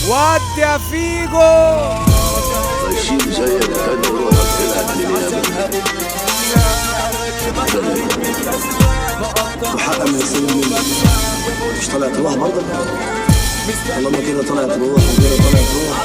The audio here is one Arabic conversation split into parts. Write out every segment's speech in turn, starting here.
ودي يا فيجو الشيء زي خلي روحك تلعب وحقق من السنين مش طلعت روح برضه. طالما كده طلعت روح وكده طلعت روح.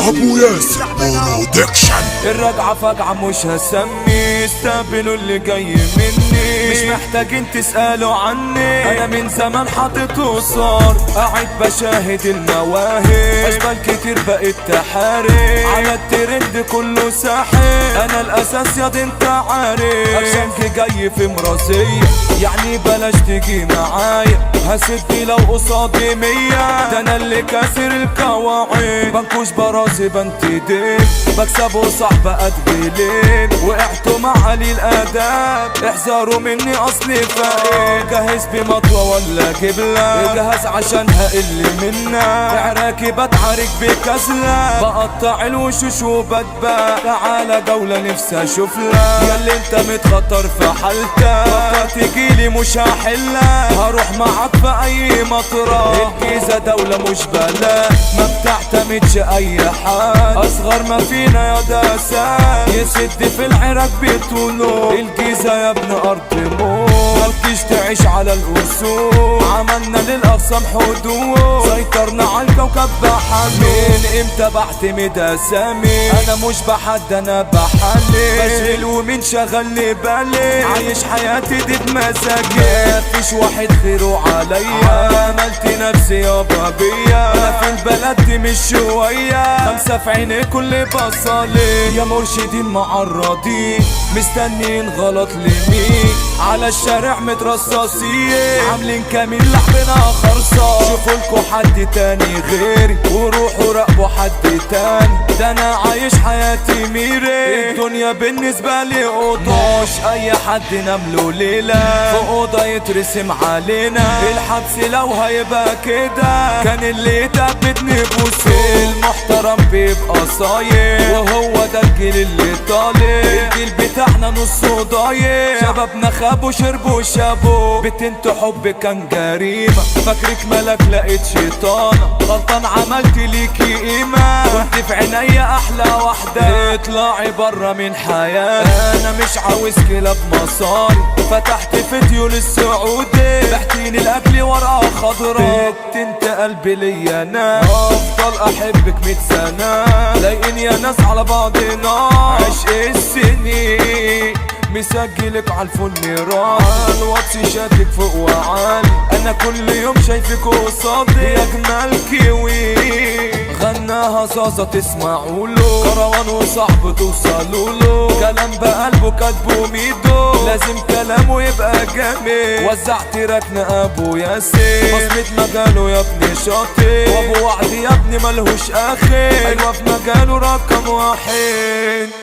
ابو ياسر برودكشن. الرجعة فجعة مش هسمي، استقبلوا اللي جاي مني، مش محتاجين تسألوا عني، انا من زمان حاطط صار قاعد بشاهد المواهب، اشبال كتير بقت تحارب على الترند كله ساحب، انا الاساس ياض انت عارف، اكشنك جاي في مراسية يعني بلاش تيجي معايا، هسدي لو قصادي 100، ده انا اللي كاسر القواعد، بنكوش براسي بنتدين، بكسبه صعب اتغلب، وقعتوا مع علي الاداب، احذروا مني اصلي فايق، جاهز بمطوة ولا جبلة، جاهز عشان هقل منا، عراكي بتعارك بكسلة، بقطع الوشوش وبتباع، تعالى جولة نفسي اشوفلك، ياللي انت متخطر في حالتك، فكر تجيلي مش هحلك، هروح معاك في اي مطرح، الجيزة دولة مش بلا، ما بتعتمدش اي حد، اصغر ما فينا يا داسات، يسد في العراق بطوله، الجيزة يا ابن ارض موت، مالكيش تعيش على الاصول، عملنا للاقسام حدود، سيطرنا على الكوكب بحمل، امتى بعتمد اسامي، انا مش بحد انا بحلل، بشغل ومين شغل لي بالي، عايش حياتي دي بمزاجي، مفيش واحد خيره عليا، عملت نفسي يا بابية، انا في البلد دي مش شوية، خمسة في عيني كل بصالي، يا مرشدين معرضين مستنين غلط لمين، على الشارع مترصصين، عاملين كمين لحبنا خرصة، شوفولكوا حد تاني غيري، وروحوا راقبوا حد تاني، ده انا عايش حياتي ميري، الدنيا بالنسبة لي قطاش، اي حد نمله ليلة، في اوضة يترسم علينا، الحبس لو هيبقى كده، كان اللي يتقبدني بوسه، المحترم بيبقى صايم، وهو ده الجيل اللي طالع، الجيل بتاعنا نصه ضايع، شبابنا خابوا شربوا شابوا، بتنت حب كان جريمة، فاكرك ملك لقيت شيطانة، غلطان عملت ليكي قيمة، كنت في عينيا احلى واحدة، اطلعي برا من حياتي، انا مش عاوز كلاب مصاري، فتحت فيديو للسعودي، بعتيني الاكل ورقة خضرا، بت انت قلبي ليا انا، افضل احبك 100 سنة، لايقين يا ناس على بعضنا، عشق السنين، مسجلك عالفون نيران، الواتس شاتك فوق وعالي، انا كل يوم شايفك قصادي، يا جمال كيوي، غناها صاصة تسمعوا له، كروان وصاحبه توصلوا له، كلام بقلبه كاتبه ميدو، لازم كلامه يبقى جميل، وزعت ركن ابو ياسين، بصمة مجاله يا ابني شاطر، وابو وعد يا ابني ملهوش اخر، ايوه في مجاله رقم واحد.